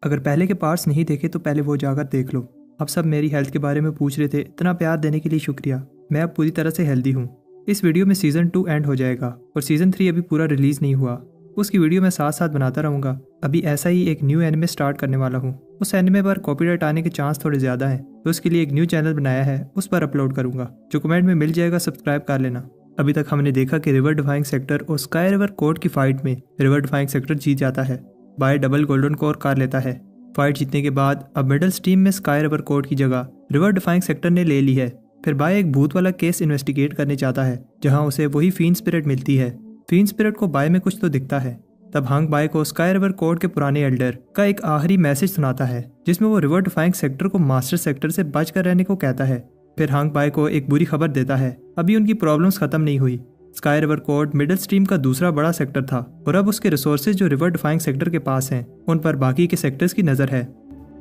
अगर पहले के पार्ट्स नहीं देखे तो पहले वो जाकर देख लो। अब सब मेरी हेल्थ के बारे में पूछ रहे थे, इतना प्यार देने के लिए शुक्रिया। मैं अब पूरी तरह से हेल्दी हूँ। इस वीडियो में सीज़न 2 एंड हो जाएगा और सीज़न 3 अभी पूरा रिलीज़ नहीं हुआ। उसकी वीडियो मैं साथ साथ बनाता रहूँगा। अभी ऐसा ही एक न्यू एनिमे स्टार्ट करने वाला हूँ। उस एनिमे पर कॉपीराइट आने के चांस थोड़े ज़्यादा हैं, तो उसके लिए एक न्यू चैनल बनाया है, उस पर अपलोड करूँगा। जो कमेंट में मिल जाएगा सब्सक्राइब कर लेना। अभी तक हमने देखा कि रिवर डिफाइंग सेक्टर और स्काई रिवर कोर्ट की फाइट में रिवर डिफाइंग सेक्टर जीत जाता है। बाय डबल गोल्डन कोर कर लेता है। फाइट जीतने के बाद अब मिडल स्ट्रीम में स्काई रिवर कोर्ट की जगह रिवर डिफाइंग सेक्टर ने ले ली है। फिर बाय एक भूत वाला केस इन्वेस्टिगेट करने चाहता है, जहां उसे वही फीन स्पिरिट मिलती है। फीन स्पिरिट को बाय में कुछ तो दिखता है। तब हंग बाय को स्काई रिवर कोर्ट के पुराने एल्डर का एक आखिरी मैसेज सुनाता है, जिसमें वो रिवर डिफाइंग सेक्टर को मास्टर सेक्टर से बचकर रहने को कहता है। फिर हंग बाय को एक बुरी खबर देता है, अभी उनकी प्रॉब्लम्स खत्म नहीं हुई। Sky river court middle stream का दूसरा बड़ा सेक्टर था और अब उसके रिसोर्सेज जो रिवर डिफाइंग सेक्टर के पास हैं, उन पर बाकी के सेक्टर्स की नजर है।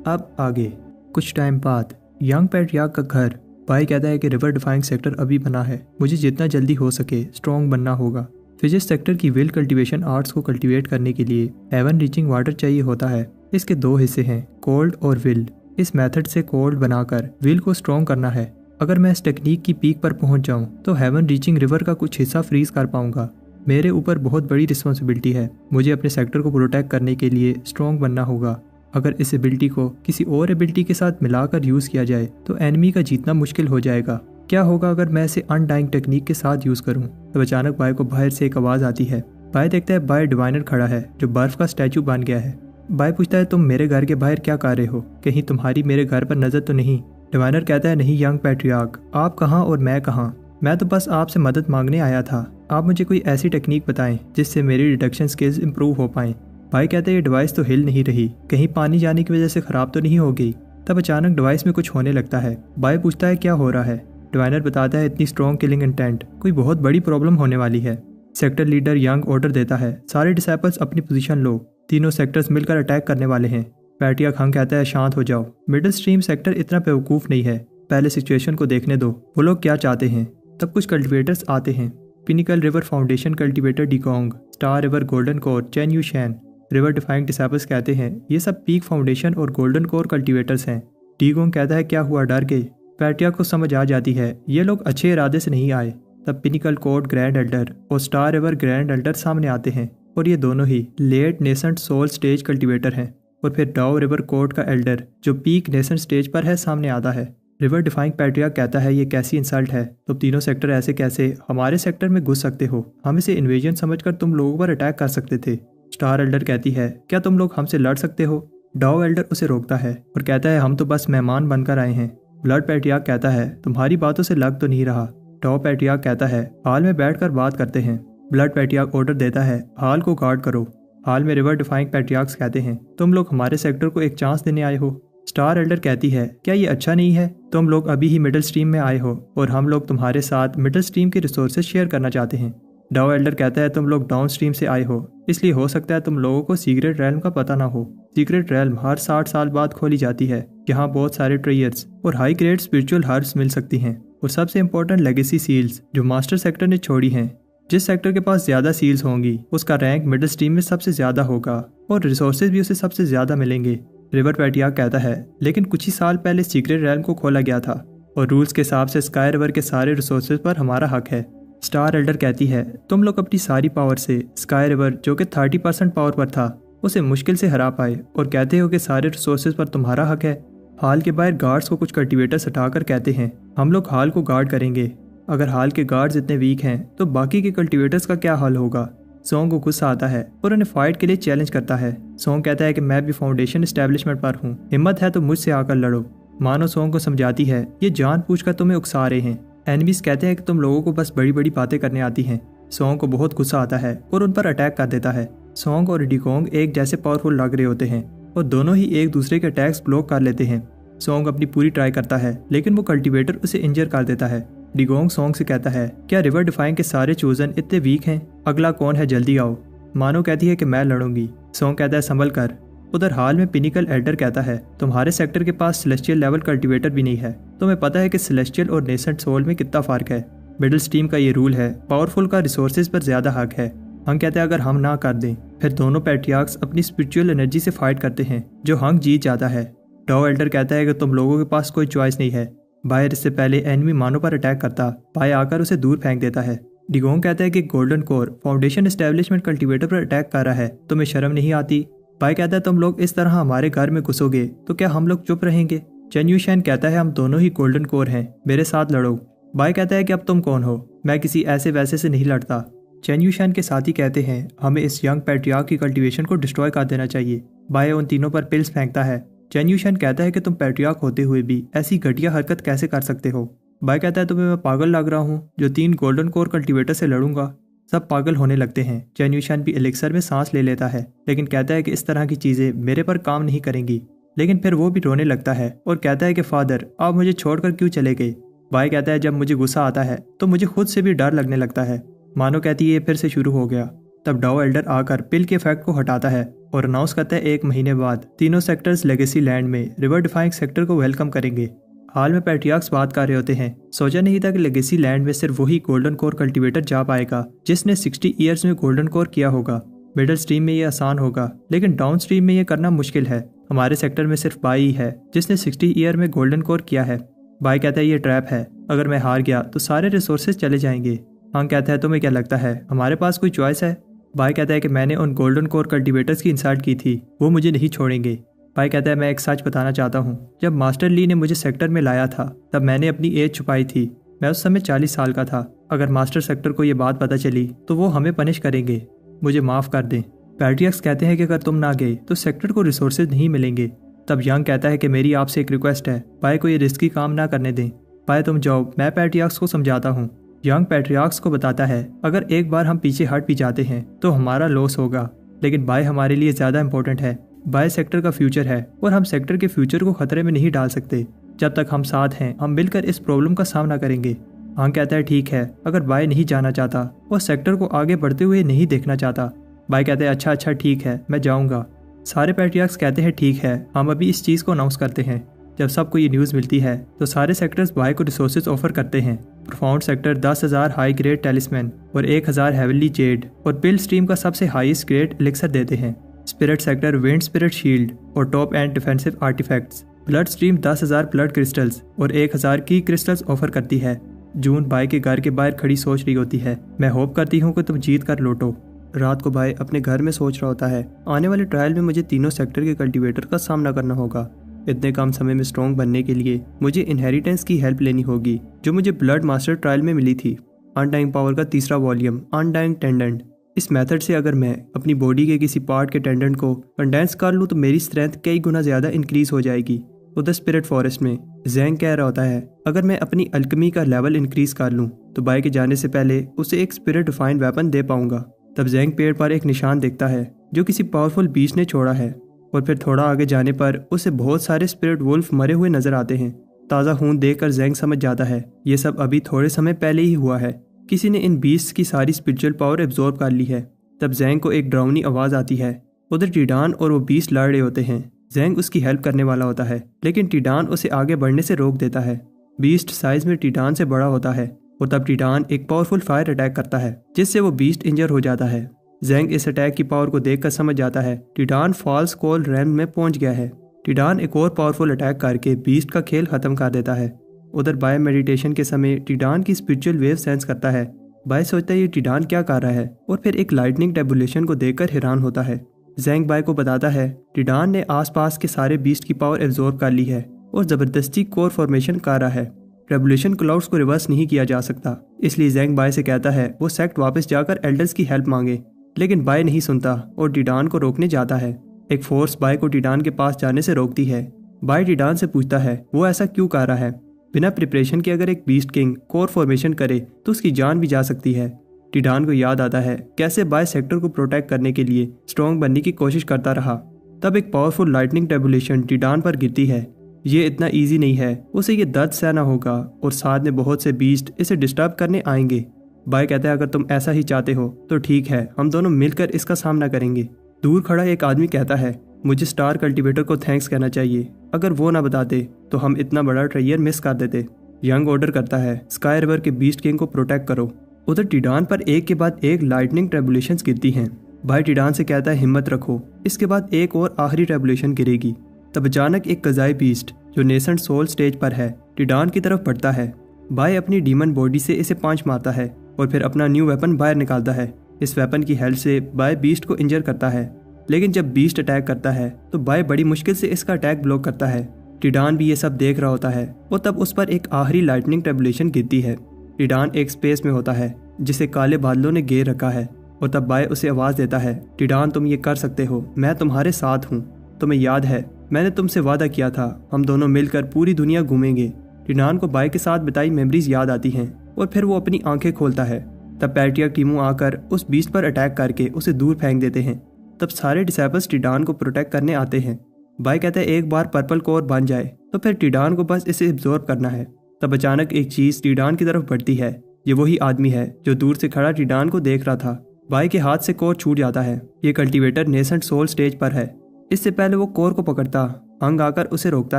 अब आगे कुछ टाइम बाद यंग पैट्रियार्क का घर। बाय कहता है कि रिवर डिफाइंग सेक्टर अभी बना है, मुझे जितना जल्दी हो सके स्ट्रॉन्ग बनना होगा। फिजिक्स सेक्टर की विल कल्टीवेशन आर्ट्स को कल्टीवेट करने के लिए हेवन रीचिंग वाटर चाहिए होता है। इसके दो हिस्से हैं, कोल्ड और विल। इस मेथड से कोल्ड बनाकर विल को स्ट्रॉन्ग करना है। अगर मैं इस टेक्निक की पीक पर पहुंच जाऊं तो हेवन रीचिंग रिवर का कुछ हिस्सा फ्रीज कर पाऊंगा। मेरे ऊपर बहुत बड़ी रिस्पॉन्सिबिलिटी है, मुझे अपने सेक्टर को प्रोटेक्ट करने के लिए स्ट्रॉन्ग बनना होगा। अगर इस एबिलिटी को किसी और एबिलिटी के साथ मिलाकर यूज किया जाए तो एनिमी का जीतना मुश्किल हो जाएगा। क्या होगा अगर मैं इसे अनडाइंग टेक्निक के साथ यूज करूं? तब अचानक बाय को बाहर से एक आवाज आती है। बाय देखता है बाय डिवाइनर खड़ा है, जो बर्फ का स्टैचू बन गया है। बाय पूछता है, तुम मेरे घर के बाहर क्या कर रहे हो? कहीं तुम्हारी मेरे घर पर नजर तो नहीं? डिवाइनर कहता है, नहीं यंग पैट्रियार्क, आप कहाँ और मैं कहाँ? मैं तो बस आपसे मदद मांगने आया था। आप मुझे कोई ऐसी टेक्निक बताएं जिससे मेरी डिटेक्शन स्किल्स इंप्रूव हो पाएं। बाय कहते हैं, ये डिवाइस तो हिल नहीं रही, कहीं पानी जाने की वजह से खराब तो नहीं हो गई? तब अचानक डिवाइस में कुछ होने लगता है। बाय पूछता है, क्या हो रहा है? डिवाइनर बताता है, इतनी स्ट्रॉन्ग किलिंग इंटेंट, कोई बहुत बड़ी प्रॉब्लम होने वाली है। सेक्टर लीडर यंग ऑर्डर देता है, सारे डिसाइपल्स अपनी पोजीशन लो, तीनों सेक्टर्स मिलकर अटैक करने वाले हैं। पैट्रियार्क हंग कहता है, शांत हो जाओ, मिडिल स्ट्रीम सेक्टर इतना बेवकूफ़ नहीं है, पहले सिचुएशन को देखने दो, वो लोग क्या चाहते हैं। तब कुछ कल्टिवेटर्स आते हैं। Pinnacle river foundation cultivator Dikong, star river golden core Chen Yu Shan. River defying disciples कहते हैं, ये सब पीक फाउंडेशन और गोल्डन कोर कल्टिवेटर्स हैं। डिकोंग कहता है, क्या हुआ, डर गए? पैट्रियार्क को समझ आ जाती है ये लोग अच्छे इरादे से नहीं आए। तब पिनिकल कोर्ट ग्रैंड एल्डर और स्टार रिवर ग्रैंड एल्डर सामने आते हैं और ये दोनों ही late nascent soul stage cultivator हैं। और फिर डाओ रिवर कोर्ट का एल्डर जो पीक नेसेंट स्टेज पर है सामने आता है। रिवर डिफाइंग पैट्रियार्क कहता है, ये कैसी इंसल्ट है? तुम तीनों सेक्टर ऐसे कैसे हमारे सेक्टर में घुस सकते हो? हम इसे इन्वेजन समझकर तुम लोगों पर अटैक कर सकते थे। स्टार एल्डर कहती है, क्या तुम लोग हमसे लड़ सकते हो? डाओ एल्डर उसे रोकता है और कहता है, हम तो बस मेहमान बनकर आए हैं। ब्लड पैट्रियार्क कहता है, तुम्हारी बातों से लग तो नहीं रहा। डाओ पैट्रियार्क कहता है, हाल में बैठकर बात करते हैं। ब्लड पैट्रियार्क ऑर्डर देता है, हाल को गार्ड करो। हाल में रिवर डिफाइंग पैट्रियार्क्स कहते हैं, तुम लोग हमारे सेक्टर को एक चांस देने आए हो। स्टार एल्डर कहती है, क्या ये अच्छा नहीं है? तुम लोग अभी ही मिडिल स्ट्रीम में आए हो और हम लोग तुम्हारे साथ मिडिल स्ट्रीम के रिसोर्सेज शेयर करना चाहते हैं। डाओ एल्डर कहता है, तुम लोग डाउन स्ट्रीम से आए हो, इसलिए हो सकता है तुम लोगों को सीक्रेट रेल्म का पता ना हो। सीक्रेट रेल्म हर 60 साल बाद खोली जाती है, यहाँ बहुत सारे ट्रेयर्स और हाई ग्रेड स्पिरिचुअल हर्ब्स मिल सकती हैं और सबसे इंपॉर्टेंट लेगेसी सील्स जो मास्टर सेक्टर ने छोड़ी हैं। जिस सेक्टर के पास ज्यादा सील्स होंगी उसका रैंक मिडिल स्ट्रीम में सबसे ज्यादा होगा और रिसोर्सेज भी उसे सबसे ज्यादा मिलेंगे। रिवर पैट्रियार्क कहता है, लेकिन कुछ ही साल पहले सीक्रेट रेल्म को खोला गया था और रूल्स के हिसाब से स्काई रिवर के सारे रिसोर्सेज पर हमारा हक है। स्टार एल्डर कहती है, तुम लोग अपनी सारी पावर से स्काई रिवर जो कि 30% पावर पर था उसे मुश्किल से हरा पाए और कहते हो कि सारे रिसोर्सेज पर तुम्हारा हक है। हाल के बाहर गार्ड्स को कुछ कल्टिवेटर्स हटाकर कहते हैं, हम लोग हाल को गार्ड करेंगे। अगर हाल के गार्ड्स इतने वीक हैं तो बाकी के कल्टिवेटर्स का क्या हाल होगा? सोंग को गुस्सा आता है और उन्हें फाइट के लिए चैलेंज करता है। सोंग कहता है कि मैं भी फाउंडेशन एस्टेब्लिशमेंट पर हूँ, हिम्मत है तो मुझसे आकर लड़ो। मानो सोंग को समझाती है, ये जानबूझकर तुम्हें उकसा रहे हैं। एनिमीज कहते हैं कि तुम लोगों को बस बड़ी बड़ी बातें करने आती हैं। सोंग को बहुत गुस्सा आता है और उन पर अटैक कर देता है। सोंग और डिकोंग एक जैसे पावरफुल लग रहे होते हैं और दोनों ही एक दूसरे के अटैक्स ब्लॉक कर लेते हैं। सोंग अपनी पूरी ट्राई करता है लेकिन वो कल्टिवेटर उसे इंजर कर देता है। डिकोंग सोंग से कहता है, क्या रिवर डिफाइंग के सारे चोजन इतने वीक हैं? अगला कौन है, जल्दी आओ। मानो कहती है कि मैं लड़ूंगी। सोंग कहता है, संभल कर। उधर हाल में पिनिकल एल्डर कहता है, तुम्हारे सेक्टर के पास सेलेस्टियल लेवल कल्टिवेटर भी नहीं है। तुम्हें पता है कि सेलेस्टियल और नेसेंट सोल में कितना फर्क है। मिडिल स्ट्रीम का ये रूल है, पावरफुल का रिसोर्सेज पर ज्यादा हक है। हंग कहता है अगर हम ना कर दें। फिर दोनों पैट्रियार्क्स अपनी स्पिरिचुअल एनर्जी से फाइट करते हैं जो हंग जीत जाता है। डाओ एल्डर कहता है कि तुम लोगों के पास कोई चॉइस नहीं है। बायर इससे पहले एनिमी मानो पर अटैक करता बाय आकर उसे दूर फेंक देता है। डिगोंग कहता है कि golden core foundation establishment cultivator पर अटैक कर रहा है, तुम्हें शर्म नहीं आती। बाय कहता है तुम लोग इस तरह हमारे घर में घुसोगे तो क्या हम लोग चुप रहेंगे। चेन यूशेन कहता है हम दोनों ही गोल्डन कोर हैं, मेरे साथ लड़ो। बाय कहता है कि अब तुम कौन हो, मैं किसी ऐसे वैसे से नहीं लड़ता। चेन यूशेन के साथी कहते हैं हमें इस यंग पैट्रियार्क की कल्टीवेशन को डिस्ट्रॉय कर देना चाहिए। बाय उन तीनों पर पिल्स फेंकता है। चेन यूशेन कहता है कि तुम पैट्रियार्क होते हुए भी ऐसी घटिया हरकत कैसे कर सकते हो। बाय कहता है तुम्हें मैं पागल लग रहा हूँ जो 3 गोल्डन कोर कल्टीवेटर से लड़ूंगा। सब पागल होने लगते हैं। चेन यूशेन भी एलिक्सर में सांस ले लेता है लेकिन कहता है कि इस तरह की चीजें मेरे पर काम नहीं करेंगी। लेकिन फिर वो भी रोने लगता है और कहता है कि फादर आप मुझे छोड़कर क्यों चले गए। बाय कहता है जब मुझे गुस्सा आता है तो मुझे खुद से भी डर लगने लगता है। मानो कहती है ये फिर से शुरू हो गया। तब डाओ एल्डर आकर पिल के इफेक्ट को हटाता है और अनाउंस करता है 1 महीने बाद तीनों सेक्टर्स लेगेसी लैंड में रिवर डिफाइंग सेक्टर को वेलकम करेंगे। हाल में पैट्रियार्क्स बात कर रहे होते हैं। सोचा नहीं था कि लेगेसी लैंड में सिर्फ वही गोल्डन कोर कल्टीवेटर जा पाएगा जिसने 60 ईयर्स में गोल्डन कोर किया होगा। मिडल स्ट्रीम में ये आसान होगा लेकिन डाउन स्ट्रीम में ये करना मुश्किल है। हमारे सेक्टर में सिर्फ बाई ही है जिसने 60 ईयर में गोल्डन कोर किया है। बाय कहता है ये ट्रैप है, अगर मैं हार गया तो सारे रिसोर्सेज चले जाएंगे। हंग कहता है तुम्हें क्या लगता है हमारे पास कोई चॉइस है। बाय कहता है कि मैंने उन गोल्डन कोर कल्टीवेटर्स की इंसल्ट की थी, वो मुझे नहीं छोड़ेंगे। बाय कहता है मैं एक सच बताना चाहता हूँ, जब मास्टर ली ने मुझे सेक्टर में लाया था तब मैंने अपनी एज छुपाई थी। मैं उस समय 40 साल का था। अगर मास्टर सेक्टर को ये बात पता चली तो वो हमें पनिश करेंगे, मुझे माफ़ कर दें। पैट्रियार्क्स कहते हैं कि अगर तुम ना गए तो सेक्टर को रिसोर्सेज नहीं मिलेंगे। तब यंग कहता है कि मेरी आपसे एक रिक्वेस्ट है, बाय को ये रिस्की काम ना करने दें। बाय तुम जाओ, मैं पैट्रियार्क्स को समझाता हूँ। यंग पैट्रियार्क्स को बताता है अगर एक बार हम पीछे हट भी जाते हैं तो हमारा लॉस होगा, लेकिन बाय हमारे लिए ज़्यादा इंपॉर्टेंट है। बाय सेक्टर का फ्यूचर है और हम सेक्टर के फ्यूचर को खतरे में नहीं डाल सकते। जब तक हम साथ हैं हम मिलकर इस प्रॉब्लम का सामना करेंगे। हंग कहता है ठीक है, अगर बाय नहीं जाना चाहता और सेक्टर को आगे बढ़ते हुए नहीं देखना चाहता। बाय कहते हैं अच्छा ठीक है, मैं जाऊंगा। सारे पैट्रियार्क्स कहते हैं ठीक है, हम अभी इस चीज़ को अनाउंस करते हैं। जब सबको ये न्यूज़ मिलती है तो सारे सेक्टर्स बाय को रिसोर्सेज ऑफर करते हैं। प्रोफाउंड सेक्टर 10,000 हाई ग्रेड टेलिस्मैन और 1,000 हेवनली जेड और पिल स्ट्रीम का सबसे हाईएस्ट ग्रेड एलिक्सर देते हैं। Spirit sector wind spirit shield और top end defensive artifacts. Blood stream 10,000 blood crystals और 1,000 की क्रिस्टल्स ऑफर करती है। जून बाय के घर के बाहर खड़ी सोच रही होती है, मैं होप करती हूँ कि तुम जीत कर लौटो। रात को बाय अपने घर में सोच रहा होता है, आने वाले ट्रायल में मुझे तीनों सेक्टर के कल्टीवेटर का सामना करना होगा। इतने कम समय में स्ट्रॉन्ग बनने के लिए मुझे इनहेरिटेंस की हेल्प लेनी होगी जो मुझे ब्लड मास्टर ट्रायल में मिली थी। अनडाइंग पावर का तीसरा वॉल्यूम अनडाइंग टेंडेंट। इस मेथड से अगर मैं अपनी बॉडी के किसी पार्ट के टेंडेंट को कंडेंस कर लूँ तो मेरी स्ट्रेंथ कई गुना ज़्यादा इंक्रीज हो जाएगी। उधर स्पिरिट फॉरेस्ट में जैंग कह रहा होता है अगर मैं अपनी अल्केमी का लेवल इंक्रीज कर लूँ तो बाय के जाने से पहले उसे एक स्पिरिट डिफाइंड वेपन दे पाऊंगा। तब जैंग पेड़ पर एक निशान देखता है जो किसी पावरफुल बीस्ट ने छोड़ा है और फिर थोड़ा आगे जाने पर उसे बहुत सारे स्पिरिट वुल्फ मरे हुए नजर आते हैं। ताज़ा खून देखकर जैंग समझ जाता है ये सब अभी थोड़े समय पहले ही हुआ है, किसी ने इन बीस्ट की सारी स्पिरिचुअल पावर एब्जॉर्ब कर ली है। तब जैंग को एक डरावनी आवाज़ आती है। उधर टीडान और वो बीस्ट लड़ रहे होते हैं। जैंग उसकी हेल्प करने वाला होता है लेकिन टीडान उसे आगे बढ़ने से रोक देता है। बीस्ट साइज में टीडान से बड़ा होता है और तब टीडान एक पावरफुल फायर अटैक करता है जिससे वो बीस्ट इंजर हो जाता है। जैंग इस अटैक की पावर को देखकर समझ जाता है टीडान फॉल्स कोल रैम में पहुंच गया है। टीडान एक और पावरफुल अटैक करके बीस्ट का खेल खत्म कर देता है। उधर बाय मेडिटेशन के समय टीडान की स्पिरिचुअल वेव सेंस करता है। बाय सोचता है ये टीडान क्या कर रहा है और फिर एक लाइटनिंग टेबुलेशन को देखकर हैरान होता है। जैंग बाय को बताता है टीडान ने आसपास के सारे बीस्ट की पावर एब्जॉर्ब कर ली है और जबरदस्ती कोर फॉर्मेशन कर रहा है। रेवोल्यूशन क्लाउड्स को रिवर्स नहीं किया जा सकता, इसलिए जैंग बाय से कहता है वो सेक्ट वापस जाकर एल्डर्स की हेल्प मांगे, लेकिन बाय नहीं सुनता और टीडान को रोकने जाता है। एक फोर्स बाय को टीडान के पास जाने से रोकती है। बाय टीडान से पूछता है वो ऐसा क्यों कर रहा है। बिना प्रिपरेशन के अगर एक बीस्ट किंग कोर फॉर्मेशन करे तो उसकी जान भी जा सकती है। टीडान को याद आता है कैसे बाय सेक्टर को प्रोटेक्ट करने के लिए स्ट्रॉन्ग बनने की कोशिश करता रहा। तब एक पावरफुल लाइटनिंग टेबुलेशन टीडान पर गिरती है। ये इतना इजी नहीं है, उसे ये दर्द सहना होगा और साथ में बहुत से बीस्ट इसे डिस्टर्ब करने आएंगे। बाय कहता है अगर तुम ऐसा ही चाहते हो तो ठीक है, हम दोनों मिलकर इसका सामना करेंगे। दूर खड़ा एक आदमी कहता है मुझे स्टार कल्टीवेटर को थैंक्स कहना चाहिए, अगर वो ना बताते तो हम इतना बड़ा ट्रेजर मिस कर देते। यंग ऑर्डर करता है स्काई रिवर के बीस्ट किंग को प्रोटेक्ट करो। उधर टिडान पर एक के बाद एक लाइटनिंग ट्रेबुलेशंस गिरती हैं। बाय टिडान से कहता है हिम्मत रखो, इसके बाद एक और आखिरी ट्रेबुलेशन गिरेगी। तब अचानक एक कज़ाई बीस्ट जो नेसेंट सोल स्टेज पर है टिडान की तरफ बढ़ता है। बाय अपनी डीमन बॉडी से इसे पांच मारता है और फिर अपना न्यू वेपन बाहर निकालता है। इस वेपन की हेल्प से बाय बीस्ट को इंजर करता है, लेकिन जब बीस्ट अटैक करता है तो बाय बड़ी मुश्किल से इसका अटैक ब्लॉक करता है। टिडान भी ये सब देख रहा होता है और तब उस पर एक आखिरी लाइटनिंग ट्रेबुलेशन गिरती है। टिडान एक स्पेस में होता है जिसे काले बादलों ने घेर रखा है और तब बाय उसे आवाज़ देता है, टिडान तुम ये कर सकते हो, मैं तुम्हारे साथ हूँ। तुम्हें याद है मैंने तुमसे वादा किया था हम दोनों मिलकर पूरी दुनिया घूमेंगे। टिडान को बाय के साथ बिताई मेमोरीज याद आती हैं और फिर वो अपनी आंखें खोलता है। तब पैट्रियार्क टीमू आकर उस बीस्ट पर अटैक करके उसे दूर फेंक देते हैं। तब सारे डिसेबल्स टिडान को प्रोटेक्ट करने आते हैं। बाय कहता है एक बार पर्पल कोर बन जाए तो फिर टिडान को बस इसे एब्जॉर्ब करना है। तब अचानक एक चीज टिडान की तरफ बढ़ती है। ये वही आदमी है जो दूर से खड़ा टिडान को देख रहा था। बाय के हाथ से कोर छूट जाता है। ये कल्टीवेटर नेसेंट सोल स्टेज पर है। इससे पहले वो कोर को पकड़ता हंग आकर उसे रोकता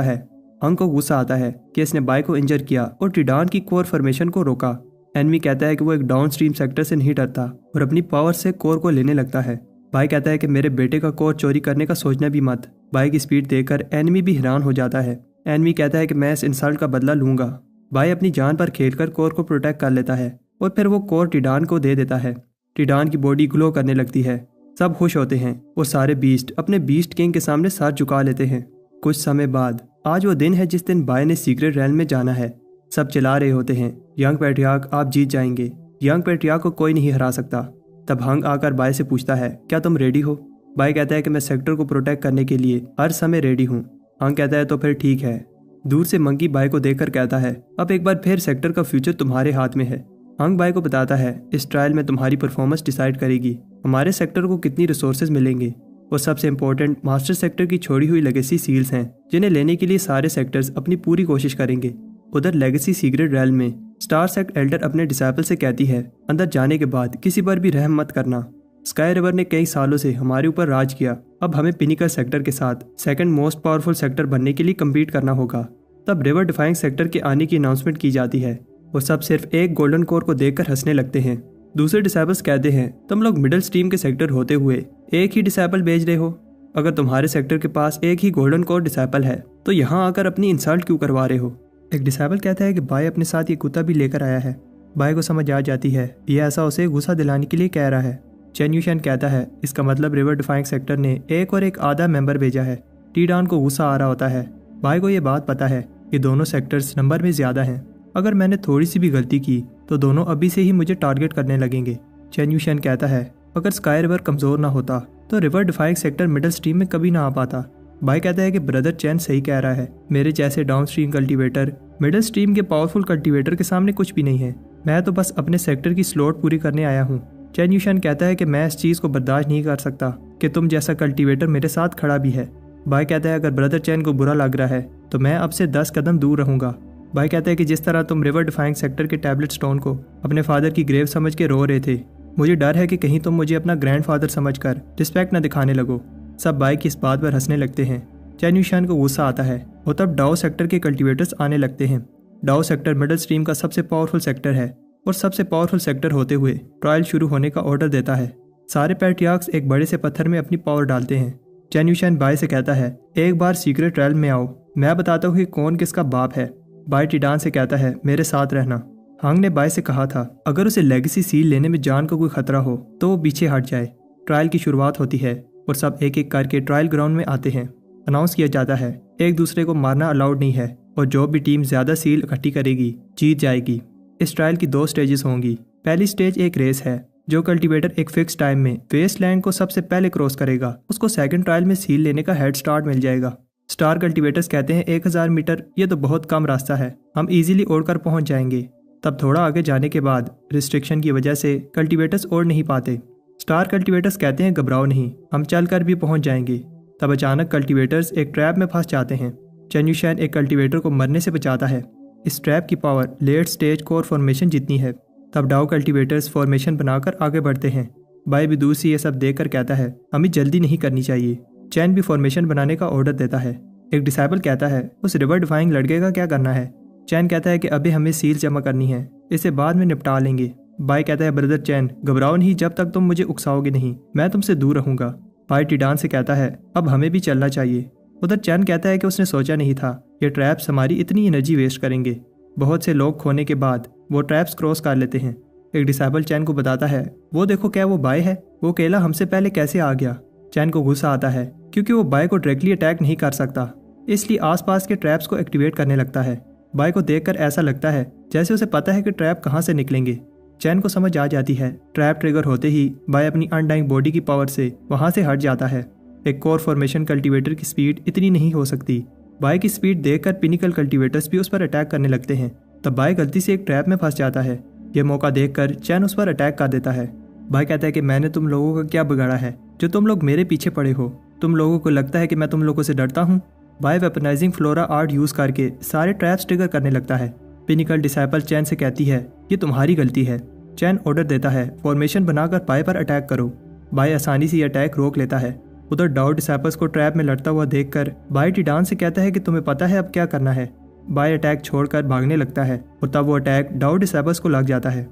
है। हंग को गुस्सा आता है कि इसने बाय को इंजर किया और टिडान की कोर फॉर्मेशन को रोका। एनवी कहता है कि वो एक डाउन स्ट्रीम सेक्टर से नहीं डरता और अपनी पावर से कोर को लेने लगता है। बाय कहता है कि मेरे बेटे का कोर चोरी करने का सोचना भी मत। बाय की स्पीड देखकर एनवी भी हैरान हो जाता है। एनवी कहता है कि मैं इस इंसल्ट का बदला लूंगा। बाय अपनी जान पर खेलकर कोर को प्रोटेक्ट कर लेता है और फिर वो कोर टिडान को दे देता है। टिडान की बॉडी ग्लो करने लगती है। सब खुश होते हैं और सारे बीस्ट अपने बीस्ट किंग के सामने सर झुका लेते हैं। कुछ समय बाद आज वो दिन है जिस दिन बाय ने सीक्रेट रैल में जाना है। सब चिल्ला रहे होते हैं, यंग पैट्रियार्क आप जीत जाएंगे, यंग पैट्रियार्क को कोई नहीं हरा सकता। तब हंग आकर बाय से पूछता है क्या तुम रेडी हो। बाय कहता है कि मैं सेक्टर को प्रोटेक्ट करने के लिए हर समय रेडी हूँ। हंग कहता है तो फिर ठीक है। दूर से मंकी बाय को देखकर कहता है अब एक बार फिर सेक्टर का फ्यूचर तुम्हारे हाथ में है। हंग बाय को बताता है इस ट्रायल में तुम्हारी परफॉर्मेंस डिसाइड करेगी हमारे सेक्टर को कितनी रिसोर्सेज मिलेंगे और सबसे इंपॉर्टेंट मास्टर सेक्टर की छोड़ी हुई लेगेसी सील्स हैं जिन्हें लेने के लिए सारे सेक्टर्स अपनी पूरी कोशिश करेंगे। उधर लेगेसी सीक्रेट रैल में स्टार सेक्ट एल्डर अपने डिसाइपल से कहती है अंदर जाने के बाद किसी पर भी रहम मत करना। स्काई रिवर ने कई सालों से हमारे ऊपर राज किया, अब हमें पिनिकल सेक्टर के साथ सेकंड मोस्ट पावरफुल सेक्टर बनने के लिए कम्पीट करना होगा। तब रिवर डिफाइंग सेक्टर के आने की अनाउंसमेंट की जाती है और सब सिर्फ एक गोल्डन कोर को देखकर हंसने लगते हैं। दूसरे डिसाइपल्स कहते हैं तुम लोग मिडिल स्ट्रीम के सेक्टर होते हुए एक ही डिसाइपल भेज रहे हो। अगर तुम्हारे सेक्टर के पास एक ही गोल्डन कोर डिसाइपल है तो यहाँ आकर अपनी इंसल्ट क्यों करवा रहे हो। एक डिसाइपल कहता है कि बाय अपने साथ ये कुत्ता भी लेकर आया है। बाय को समझ आ जाती है ये ऐसा उसे गुस्सा दिलाने के लिए कह रहा है। चेन यूशन कहता है इसका मतलब रिवर डिफाइंग सेक्टर ने एक और एक आधा मेंबर भेजा है। टीडान को गुस्सा आ रहा होता है। बाय को ये बात पता है कि दोनों सेक्टर्स नंबर में ज्यादा हैं। अगर मैंने थोड़ी सी भी गलती की तो दोनों अभी से ही मुझे टारगेट करने लगेंगे। चेन यूशन कहता है अगर स्काई रिवर कमजोर ना होता तो river defying sector middle stream में कभी ना आ पाता। बाय कहता है कि ब्रदर चैन सही कह रहा है, मेरे जैसे down stream cultivator middle stream के पावरफुल कल्टीवेटर के सामने कुछ भी नहीं है। मैं तो बस अपने सेक्टर की स्लॉट पूरी करने आया हूँ। चेन यूशन कहता है कि मैं इस चीज़ को बर्दाश्त नहीं कर सकता कि तुम जैसा कल्टीवेटर मेरे साथ खड़ा भी है। बाय कहता है अगर ब्रदर चैन को बुरा लग रहा है तो मैं अब से 10 कदम दूर रहूंगा। बाय कहता है कि जिस तरह तुम रिवर डिफाइंग सेक्टर के टैबलेट स्टोन को अपने फादर की ग्रेव समझ के रो रहे थे, मुझे डर है कि कहीं तुम मुझे अपना ग्रैंडफादर समझकर रिस्पेक्ट न दिखाने लगो। सब बाय की इस बात पर हंसने लगते हैं। चेन यूशन को गुस्सा आता है और तब डाओ सेक्टर के कल्टीवेटर्स आने लगते हैं। डाओ सेक्टर मिडिल स्ट्रीम का सबसे पावरफुल सेक्टर है और सबसे पावरफुल सेक्टर होते हुए ट्रायल शुरू होने का ऑर्डर देता है। सारे पैट्रियार्क्स एक बड़े से पत्थर में अपनी पावर डालते हैं। चेन यूशन बाय से कहता है एक बार सीक्रेट ट्रायल में आओ, मैं बताता हूँ कि कौन किसका बाप है। बाय टिडान से कहता है मेरे साथ रहना। हंग ने बाय से कहा था अगर उसे लेगेसी सील लेने में जान का कोई खतरा हो तो वो पीछे हट जाए। ट्रायल की शुरुआत होती है और सब एक एक करके ट्रायल ग्राउंड में आते हैं। अनाउंस किया जाता है एक दूसरे को मारना अलाउड नहीं है और जो भी टीम ज्यादा सील इकट्ठी करेगी जीत जाएगी। इस ट्रायल की 2 स्टेजेस होंगी। पहली स्टेज एक रेस है। जो कल्टीवेटर एक फिक्स टाइम में वेस्टलैंड को सबसे पहले क्रॉस करेगा उसको सेकंड ट्रायल में सील लेने का हेड स्टार्ट मिल जाएगा। स्टार कल्टीवेटर्स कहते हैं 1000 मीटर ये तो बहुत कम रास्ता है, हम इजीली उड़कर पहुंच जाएंगे। तब थोड़ा आगे जाने के बाद रिस्ट्रिक्शन की वजह से कल्टीवेटर्स उड़ नहीं पाते। स्टार कल्टीवेटर्स कहते हैं घबराओ नहीं, हम चलकर भी पहुंच जाएंगे। तब अचानक कल्टीवेटर्स एक ट्रैप में फंस जाते हैं। चेन यूशन एक कल्टीवेटर को मरने से बचाता है। इस ट्रैप की power late stage core formation जितनी है। तब डाओ कल्टीवेटर्स फॉर्मेशन बनाकर आगे बढ़ते हैं। बाय भी दूर से ये सब देखकर कहता है हमें जल्दी नहीं करनी चाहिए। चैन भी फॉर्मेशन बनाने का ऑर्डर देता है। एक डिसाइपल कहता है उस रिवर डिफाइंग लड़के का क्या करना है। चैन कहता है कि अभी हमें सील जमा करनी है, इसे बाद में निपटा लेंगे। बाय कहता है ब्रदर चैन घबराओ नहीं, जब तक तुम मुझे उकसाओगे नहीं मैं तुमसे दूर रहूंगा। बाय टिडान से कहता है अब हमें भी चलना चाहिए। उधर चैन कहता है कि उसने सोचा नहीं था ये ट्रैप्स हमारी इतनी एनर्जी वेस्ट करेंगे। बहुत से लोग खोने के बाद वो ट्रैप्स क्रॉस कर लेते हैं। एक डिसाइबल चैन को बताता है वो देखो क्या वो बाय है, वो अकेला हमसे पहले कैसे आ गया। चैन को गुस्सा आता है क्योंकि वो बाय को डायरेक्टली अटैक नहीं कर सकता, इसलिए आसपास के ट्रैप्स को एक्टिवेट करने लगता है। बाय को देखकर ऐसा लगता है जैसे उसे पता है कि ट्रैप कहाँ से निकलेंगे। चैन को समझ आ जाती है ट्रैप ट्रिगर होते ही बाय अपनी अनडाइंग बॉडी की पावर से वहां से हट जाता है। एक कोर फॉर्मेशन कल्टीवेटर की स्पीड इतनी नहीं हो सकती। बाय की स्पीड देखकर पिनिकल कल्टीवेटर्स भी उस पर अटैक करने लगते हैं। तब बाय गलती से एक ट्रैप में फंस जाता है। यह मौका देखकर चैन उस पर अटैक कर देता है। बाय कहता है कि मैंने तुम लोगों का क्या बिगाड़ा है जो तुम लोग मेरे पीछे पड़े हो, तुम लोगों को लगता है कि मैं तुम लोगों से डरता हूँ। By weaponizing flora art use करके सारे ट्रैप्स ट्रिगर करने लगता है। पिनिकल डिसाइपल चैन से कहती है ये तुम्हारी गलती है। चैन ऑर्डर देता है फॉर्मेशन बनाकर बाय पर अटैक करो। बाय आसानी से ये अटैक रोक लेता है। उधर डाउ डिसाइपल्स को ट्रैप में लड़ता हुआ देखकर बाय टिडान से कहता है कि तुम्हें पता है अब क्या करना है। बाय अटैक छोड़कर भागने लगता है और तब वो अटैक डाउ डिसाइपल्स को लग जाता है।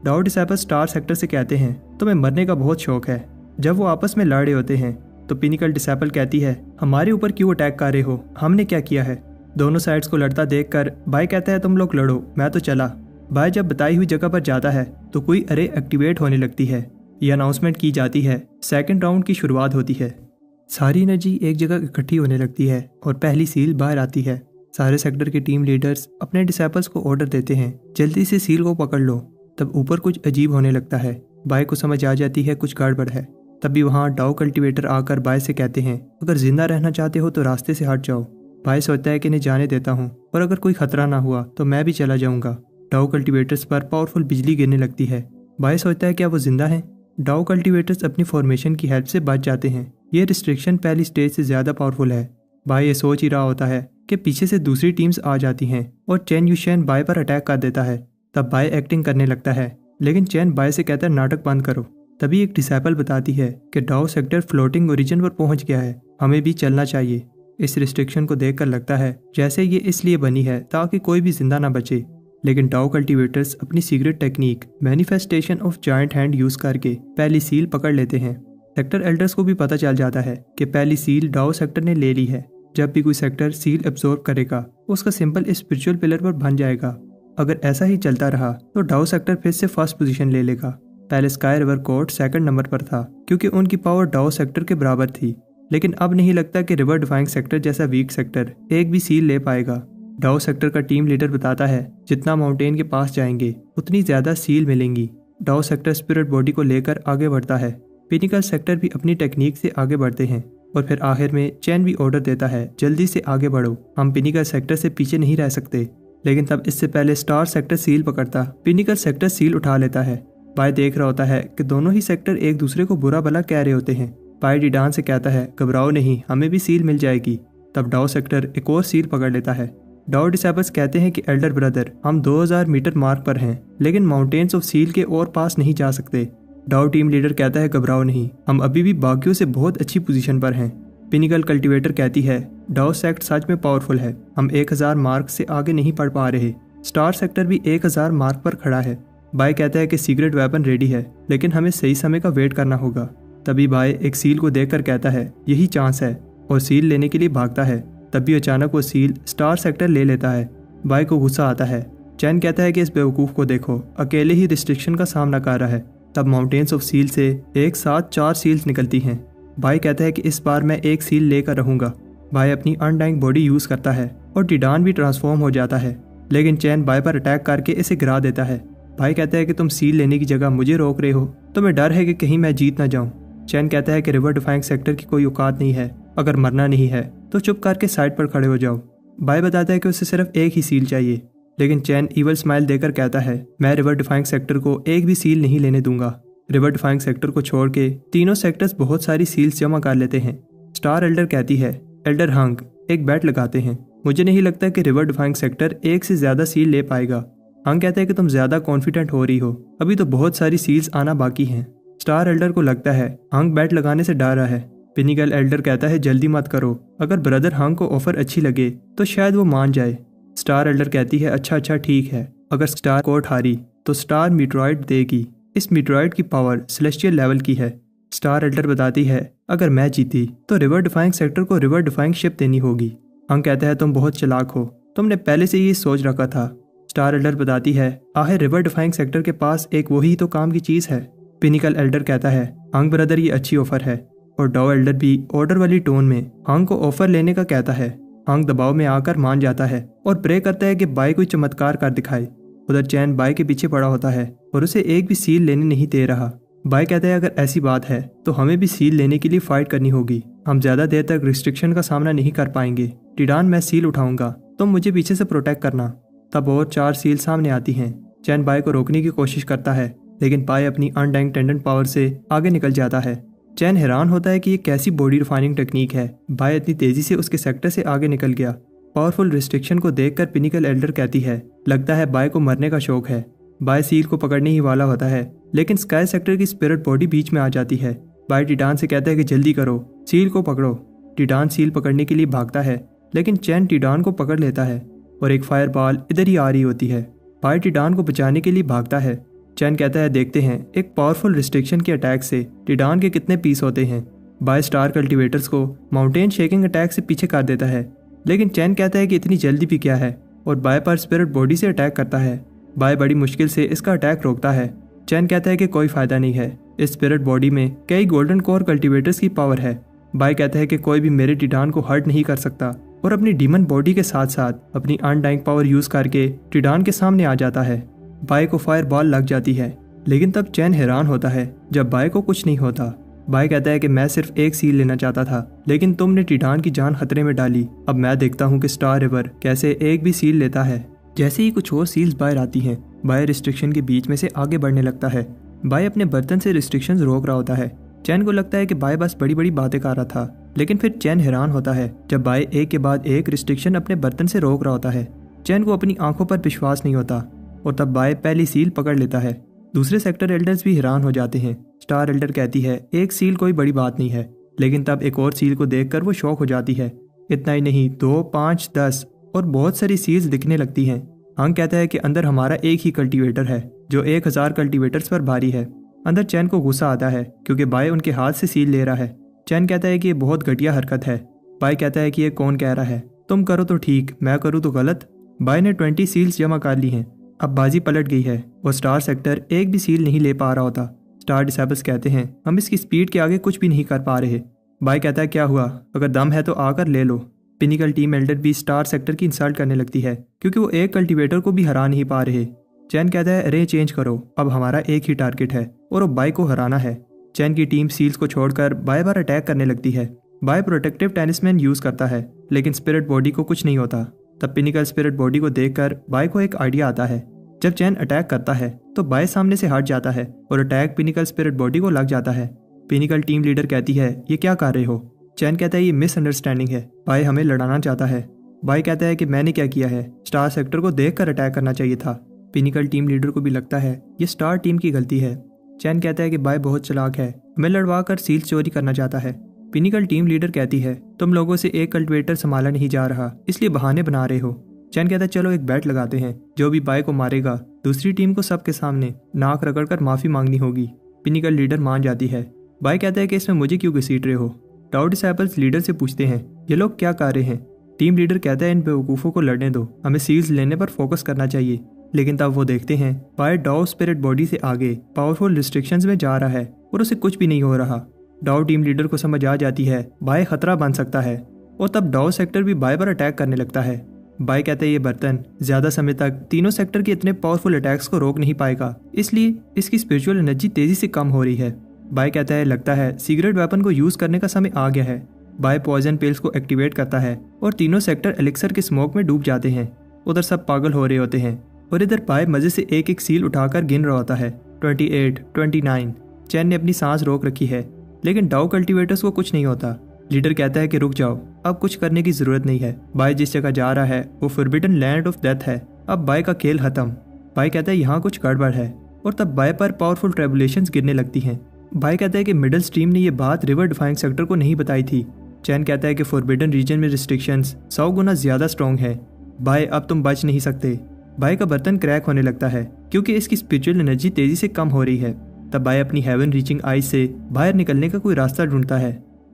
डाउ डिसाइपल्स स्टार सेक्टर से कहते हैं तुम्हें मरने का बहुत शौक है। जब वो आपस में लड़ रहे होते हैं तो पिनिकल डिसाइपल कहती है हमारे ऊपर क्यों अटैक कर रहे हो, हमने क्या किया है। दोनों साइड्स को लड़ता देखकर बाय कहता है तुम लोग लड़ो, मैं तो चला। बाय जब बताई हुई जगह पर जाता है तो कोई अरे एक्टिवेट होने लगती है। ये अनाउंसमेंट की जाती है सेकंड राउंड की शुरुआत होती है। सारी एनर्जी एक जगह इकट्ठी होने लगती है और पहली सील बाहर आती है। सारे सेक्टर के टीम लीडर्स अपने डिसाइपल्स को ऑर्डर देते हैं जल्दी से सील को पकड़ लो। तब ऊपर कुछ अजीब होने लगता है। बाय को समझ आ जाती है कुछ गड़बड़ है। तभी वहाँ डाउ कल्टीवेटर आकर बाय से कहते हैं अगर जिंदा रहना चाहते हो तो रास्ते से हट जाओ। बाय सोचता है कि इन्हें जाने देता हूँ और अगर कोई खतरा ना हुआ तो मैं भी चला जाऊंगा। डाउ कल्टीवेटर्स पर पावरफुल बिजली गिरने लगती है। बाय सोचता है क्या वो जिंदा हैं। डाउ कल्टीवेटर्स अपनी फॉर्मेशन की हेल्प से बच जाते हैं। ये रिस्ट्रिक्शन पहली स्टेज से ज्यादा पावरफुल है। बाय ये सोच ही रहा होता है कि पीछे से दूसरी टीम्स आ जाती हैं और चैन युशेन बाय पर अटैक कर देता है। तब बाय एक्टिंग करने लगता है लेकिन चैन बाय से कहता है नाटक बंद करो। तभी एक डिसाइपल बताती है कि डाउ सेक्टर फ्लोटिंग ओरिजिन पर पहुंच गया है, हमें भी चलना चाहिए। इस रिस्ट्रिक्शन को देखकर लगता है जैसे ये इसलिए बनी है ताकि कोई भी जिंदा ना बचे। लेकिन डाउ कल्टीवेटर्स अपनी secret technique manifestation of giant hand use करके पहली सील पकड़ लेते हैं। सेक्टर एल्डर्स को भी पता चल जाता है कि पहली सील डाउ सेक्टर ने ले ली है। जब भी कोई सेक्टर सील एब्जॉर्ब करेगा उसका सिंबल स्पिरिचुअल पिलर पर बन जाएगा। अगर ऐसा ही चलता रहा तो डाउ सेक्टर फिर से फर्स्ट पोजीशन ले लेगा। पहले sky river court second number पर था क्योंकि उनकी पावर डाउ सेक्टर के बराबर थी, लेकिन अब नहीं लगता कि रिवर डिफाइंग सेक्टर जैसा वीक सेक्टर एक भी सील ले पाएगा। डाउ सेक्टर का टीम लीडर बताता है जितना माउंटेन के पास जाएंगे उतनी ज्यादा सील मिलेंगी। डाउ सेक्टर स्पिरिट बॉडी को लेकर आगे बढ़ता है। पिनिकल सेक्टर भी अपनी टेक्निक से आगे बढ़ते हैं और फिर आखिर में चैन भी ऑर्डर देता है जल्दी से आगे बढ़ो, हम पिनिकल सेक्टर से पीछे नहीं रह सकते। लेकिन तब इससे पहले स्टार सेक्टर सील पकड़ता पिनिकल सेक्टर सील उठा लेता है। बाय देख रहा होता है कि दोनों ही सेक्टर एक दूसरे को बुरा भला कह रहे होते हैं। बाय टिडान से कहता है घबराओ नहीं, हमें भी सील मिल जाएगी। तब डाउ सेक्टर एक और सील पकड़ लेता है। डाउ डिसाइपल्स कहते हैं कि एल्डर ब्रदर हम 2000 मीटर मार्क पर हैं लेकिन माउंटेन्स ऑफ सील के और पास नहीं जा सकते। डाउ टीम लीडर कहता है घबराओ नहीं, हम अभी भी बाकियों से बहुत अच्छी पोजीशन पर हैं। पिनिकल कल्टीवेटर कहती है डाउ सेक्ट सच में पावरफुल है, हम 1000 मार्क से आगे नहीं पढ़ पा रहे। स्टार सेक्टर भी 1000 मार्क पर खड़ा है। बाय कहता है कि सीक्रेट वेपन रेडी है लेकिन हमें सही समय का वेट करना होगा। तभी बाय एक सील को देखकर कहता है यही चांस है और सील लेने के लिए भागता है। तभी अचानक वो सील स्टार सेक्टर ले लेता है। बाय को गुस्सा आता है। चैन कहता है कि इस बेवकूफ़ को देखो, अकेले ही रिस्ट्रिक्शन का सामना कर रहा है। तब माउंटेन्स ऑफ सील से एक साथ 4 सील्स निकलती हैं। बाय कहता है कि इस बार मैं एक सील लेकर रहूंगा। बाय अपनी अनडाइंग बॉडी यूज करता है और टिडान भी ट्रांसफॉर्म हो जाता है, लेकिन चैन बाय पर अटैक करके इसे गिरा देता है। बाय कहता है कि तुम सील लेने की जगह मुझे रोक रहे हो, तुम्हें डर है कि कहीं मैं जीत ना जाऊं। चैन कहता है कि रिवर डिफाइंग सेक्टर की कोई औकात नहीं है, अगर मरना नहीं है तो चुप करके साइड पर खड़े हो जाओ। बाय बताता है कि उसे सिर्फ एक ही सील चाहिए, लेकिन चैन ईवल स्माइल देकर कहता है मैं रिवर डिफाइंग सेक्टर को एक भी सील नहीं लेने दूंगा। रिवर डिफाइंग सेक्टर को छोड़ के तीनों सेक्टर्स बहुत सारी सील्स जमा कर लेते हैं। स्टार एल्डर कहती है एल्डर हंग एक बैट लगाते हैं, मुझे नहीं लगता कि रिवर डिफाइंग सेक्टर एक से ज्यादा सील ले पाएगा। हंग कहता है कि तुम ज्यादा कॉन्फिडेंट हो रही हो, अभी तो बहुत सारी सील्स आना बाकी हैं। स्टार एल्डर को लगता है हंग बैट लगाने से डर रहा है। पिनिकल एल्डर कहता है जल्दी मत करो, अगर ब्रदर हंग को ऑफर अच्छी लगे तो शायद वो मान जाए। स्टार एल्डर कहती है अच्छा ठीक है, अगर स्टार कोर्ट हारी तो स्टार मीटरॉइड देगी। इस मीटरॉइड की पावर सेलेस्टियल लेवल की है। स्टार एल्डर बताती है अगर मैं जीती तो रिवर डिफाइंग सेक्टर को रिवर डिफाइंग शिप देनी होगी। हंग कहता है तुम बहुत चालाक हो, तुमने पहले से ये सोच रखा था। स्टार एल्डर बताती है आखिर रिवर डिफाइंग सेक्टर के पास एक वही तो काम की चीज़ है। पिनिकल एल्डर कहता है हंग ब्रदर ये अच्छी ऑफर है, और डाओ एल्डर भी ऑर्डर वाली टोन में हंग को ऑफर लेने का कहता है। हंग दबाव में आकर मान जाता है और प्रे करता है कि बाय कोई चमत्कार कर दिखाए। उधर चैन बाय के पीछे पड़ा होता है और उसे एक भी सील लेने नहीं दे रहा। बाय कहता है अगर ऐसी बात है तो हमें भी सील लेने के लिए फाइट करनी होगी, हम ज्यादा देर तक रिस्ट्रिक्शन का सामना नहीं कर पाएंगे। टिडान मैं सील उठाऊंगा, तुम मुझे पीछे से प्रोटेक्ट करना। तब और 4 सील सामने आती हैं। चैन बाय को रोकने की कोशिश करता है, लेकिन बाय अपनी अनडाइंग टेंडेंट पावर से आगे निकल जाता है। चैन हैरान होता है कि ये कैसी बॉडी रिफाइनिंग टेक्निक है। बाय इतनी तेजी से उसके सेक्टर से आगे निकल गया। पावरफुल रिस्ट्रिक्शन को देखकर पिनिकल एल्डर कहती है लगता है बाय को मरने का शौक है। बाय सील को पकड़ने ही वाला होता है, लेकिन स्काई सेक्टर की स्पिरिट बॉडी बीच में आ जाती है। बाय टिडान से कहता है कि जल्दी करो, सील को पकड़ो। टिडान सील पकड़ने के लिए भागता है, लेकिन चैन टिडान को पकड़ लेता है और एक फायर बॉल इधर ही आ रही होती है। बाय टिडान को बचाने के लिए भागता है। चैन कहता है देखते हैं एक पावरफुल रिस्ट्रिक्शन के अटैक से टिडान के कितने पीस होते हैं। बाय स्टार कल्टीवेटर्स को माउंटेन शेकिंग अटैक से पीछे कर देता है, लेकिन चैन कहता है कि इतनी जल्दी भी क्या है, और बाय पर स्पिरिट बॉडी से अटैक करता है। बाय बड़ी मुश्किल से इसका अटैक रोकता है। चैन कहता है कि कोई फायदा नहीं है, इस स्पिरिट बॉडी में कई गोल्डन कोर कल्टीवेटर्स की पावर है। बाय कहता है कि कोई भी मेरे टिडान को हर्ट नहीं कर सकता, और अपनी डीमन बॉडी के साथ साथ अपनी अनडाइंग पावर यूज करके टिडान के सामने आ जाता है। बाय को फायर बॉल लग जाती है, लेकिन तब चैन हैरान होता है जब बाय को कुछ नहीं होता। बाय कहता है कि मैं सिर्फ एक सील लेना चाहता था, लेकिन तुमने टिडान की जान खतरे में डाली। अब मैं देखता हूँ कि स्टार रिवर कैसे एक भी सील लेता है। जैसे ही कुछ और सील्स बाहर आती हैं, बाय रिस्ट्रिक्शन के बीच में से आगे बढ़ने लगता है। बाय अपने बर्तन से रिस्ट्रिक्शंस रोक रहा होता है। चैन को लगता है कि बाय बस बड़ी बड़ी बातें कर रहा था, लेकिन फिर चैन हैरान होता है जब बाय एक के बाद एक रिस्ट्रिक्शन अपने बर्तन से रोक रहा होता है। चैन को अपनी आंखों पर विश्वास नहीं होता, और तब बाय पहली सील पकड़ लेता है। दूसरे सेक्टर एल्डर्स भी हैरान हो जाते हैं। स्टार एल्डर कहती है एक सील कोई बड़ी बात नहीं है, लेकिन तब एक और सील को देखकर वो शॉक हो जाती है। इतना ही नहीं, 2, 5, 10 और बहुत सारी सील्स दिखने लगती हैं। हंग कहता है कि अंदर हमारा एक ही कल्टीवेटर है जो 1000 कल्टीवेटर्स पर भारी है। अंदर चैन को गुस्सा आता है क्योंकि बाय उनके हाथ से सील ले रहा है। चैन कहता है कि ये बहुत घटिया हरकत है। बाय कहता है कि ये कौन कह रहा है, तुम करो तो ठीक, मैं करूँ तो गलत। बाय ने 20 सील्स जमा कर ली हैं। अब बाजी पलट गई है और स्टार सेक्टर एक भी सील नहीं ले पा रहा होता। स्टार डिसेबल्स कहते हैं हम इसकी स्पीड के आगे कुछ भी नहीं कर पा रहे। बाय कहता है क्या हुआ, अगर दम है तो आकर ले लो। पिनिकल टीम एल्डर भी स्टार सेक्टर की इंसल्ट करने लगती है क्योंकि वो एक कल्टीवेटर को भी हरा नहीं पा रहे। चैन कहता है अरे चेंज करो, अब हमारा एक ही टारगेट है और वो बाय को हराना है। चैन की टीम सील्स को छोड़कर बाय पर अटैक करने लगती है। बाय प्रोटेक्टिव टेनिसमैन यूज करता है, लेकिन स्पिरिट बॉडी को कुछ नहीं होता। तब पिनिकल स्पिरिट बॉडी को देखकर बाय को एक आइडिया आता है। जब चैन अटैक करता है तो बाय सामने से हट जाता है और अटैक पिनिकल स्पिरिट बॉडी को लग जाता है। पिनिकल टीम लीडर कहती है ये क्या कर रहे हो। चैन कहता है ये मिसअंडरस्टैंडिंग है, बाय हमें लड़ाना चाहता है। बाय कहता है कि मैंने क्या किया है, स्टार सेक्टर को देखकर अटैक करना चाहिए था। पिनिकल टीम लीडर को भी लगता है ये स्टार टीम की गलती है। चैन कहता है कि बाय बहुत चालाक है, हमें लड़वा कर सील्स चोरी करना चाहता है। पिनिकल टीम लीडर कहती है तुम लोगों से एक कल्टीवेटर संभाला नहीं जा रहा, इसलिए बहाने बना रहे हो। चैन कहता है चलो एक बैट लगाते हैं, जो भी बाय को मारेगा दूसरी टीम को सबके सामने नाक रगड़कर माफी मांगनी होगी। पिनिकल लीडर मान जाती है। बाय कहता है कि इसमें मुझे क्यों घसीट रहे हो। डाउ डिसेबल्स लीडर से पूछते हैं ये लोग क्या कर रहे हैं। टीम लीडर कहता है इन बेवकूफ़ों को लड़ने दो, हमें सील्स लेने पर फोकस करना चाहिए। लेकिन तब वो देखते हैं बाय डाउ स्पिरिट बॉडी से आगे पावरफुल रिस्ट्रिक्शंस में जा रहा है और उसे कुछ भी नहीं हो रहा। डाउ टीम लीडर को समझ आ जाती है बाय खतरा बन सकता है, और तब डाउ सेक्टर भी बाय पर अटैक करने लगता है। बाय कहते हैं ये बर्तन ज्यादा समय तक तीनों सेक्टर के इतने पावरफुल अटैक्स को रोक नहीं पाएगा, इसलिए इसकी स्पिरिचुअल एनर्जी तेजी से कम हो रही है। बाय कहता है लगता है सीक्रेट वेपन को यूज करने का समय आ गया है। बाय पॉइजन पिल्स को एक्टिवेट करता है और तीनों सेक्टर एलिक्सर के स्मोक में डूब जाते हैं। उधर सब पागल हो रहे होते हैं और इधर बाय मजे से एक एक सील उठाकर गिन रहा होता है। 28, 29। चैन ने अपनी सांस रोक रखी है, लेकिन डाउ कल्टीवेटर्स को कुछ नहीं होता। लीडर कहता है कि रुक जाओ, अब कुछ करने की जरूरत नहीं है। बाय जिस जगह जा रहा है वो फॉरबिडन लैंड ऑफ डेथ है। अब बाय का खेल खत्म। बाय कहता है यहाँ कुछ गड़बड़ है, और तब बाय पर पावरफुल ट्रेबुलेशंस गिरने लगती हैं। बाय कहता है कि मिडल स्ट्रीम ने ये बात रिवर डिफाइंग सेक्टर को नहीं बताई थी। चैन कहता है कि फॉरबिडन रीजन में रिस्ट्रिक्शंस 100 गुना ज्यादा स्ट्रॉन्ग है। बाय अब तुम बच नहीं सकते। बाय का बर्तन क्रैक होने लगता है क्योंकि इसकी स्पिरिचुअल एनर्जी तेजी से कम हो रही है। तब बाय अपनी हेवन रीचिंग आइज से बाहर निकलने का कोई रास्ता ढूंढता है।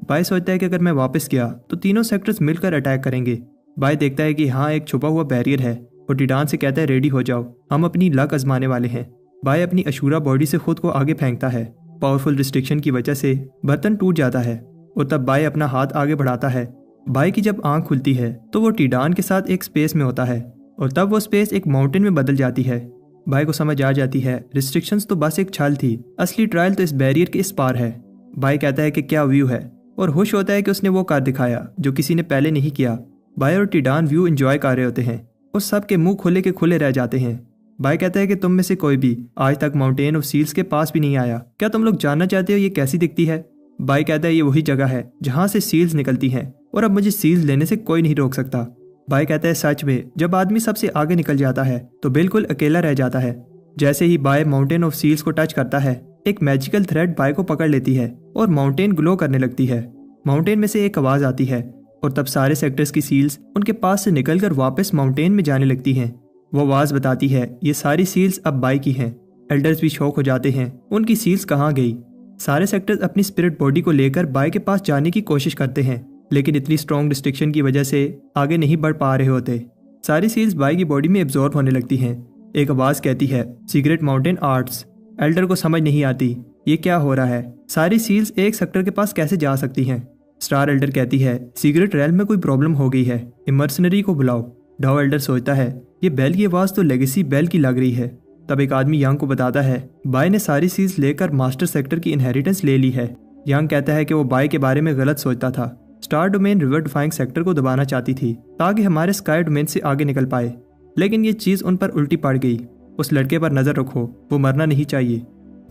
बाय सोचता है कि अगर मैं वापस गया तो तीनों सेक्टर्स मिलकर अटैक करेंगे। बाय देखता है कि हाँ एक छुपा हुआ बैरियर है और टिडान से कहता है रेडी हो जाओ, हम अपनी लक आजमाने वाले हैं। बाय अपनी अशूरा बॉडी से खुद को आगे फेंकता है। पावरफुल रिस्ट्रिक्शन की वजह से बर्तन टूट जाता है और तब बाय अपना हाथ आगे बढ़ाता है। बाय की जब आंख खुलती है तो वो टिडान के साथ एक स्पेस में होता है और तब वो स्पेस एक माउंटेन में बदल जाती है। बाय को समझ आ जाती है रिस्ट्रिक्शंस तो बस एक छल थी, असली ट्रायल तो इस बैरियर के इस पार है। बाय कहता है कि क्या व्यू है और खुश होता है कि उसने वो कर दिखाया जो किसी ने पहले नहीं किया। बाय और टिडान व्यू एंजॉय कर रहे होते हैं और सबके मुंह खुले के खुले रह जाते हैं। बाय कहता है कि तुम में से कोई भी आज तक माउंटेन ऑफ सील्स के पास भी नहीं आया, क्या तुम लोग जानना चाहते हो ये कैसी दिखती है? बाय कहता है ये वही जगह है जहां से सील्स निकलती हैं और अब मुझे सील्स लेने से कोई नहीं रोक सकता। बाय कहता है सच में जब आदमी सबसे आगे निकल जाता है तो बिल्कुल अकेला रह जाता है। जैसे ही बाय माउंटेन ऑफ सील्स को टच करता है एक मैजिकल थ्रेड बाय को पकड़ लेती है और माउंटेन ग्लो करने लगती है। माउंटेन में से एक आवाज आती है और तब सारे सेक्टर्स की सील्स उनके पास से निकलकर वापस माउंटेन में जाने लगती हैं। वो आवाज बताती है ये सारी सील्स अब बाय की हैं। एल्डर्स भी शॉक हो जाते हैं, उनकी सील्स कहाँ गई? सारे सेक्टर्स अपनी स्पिरिट बॉडी को लेकर बाय के पास जाने की कोशिश करते हैं लेकिन इतनी स्ट्रॉन्ग रिस्ट्रिक्शन की वजह से आगे नहीं बढ़ पा रहे होते। सारी सील्स बाय की बॉडी में एब्जॉर्ब होने लगती हैं। एक आवाज कहती है सीक्रेट माउंटेन आर्ट्स। एल्डर को समझ नहीं आती ये क्या हो रहा है, सारी सील्स एक सेक्टर के पास कैसे जा सकती हैं? स्टार एल्डर कहती है सीक्रेट रेल में कोई प्रॉब्लम हो गई है, इमर्सनरी को बुलाओ। डाउ एल्डर सोचता है ये बेल की आवाज तो लेगेसी बेल की लग रही है। तब एक आदमी यंग को बताता है बाय ने सारी सील्स लेकर मास्टर सेक्टर की इनहेरिटेंस ले ली है। यंग कहता है कि वो बाय के बारे में गलत सोचता था। Star domain river defying sector को दबाना चाहती थी ताकि हमारे स्काई डोमेन से आगे निकल पाए, लेकिन ये चीज उन पर उल्टी पड़ गई। उस लड़के पर नजर रखो, वो मरना नहीं चाहिए।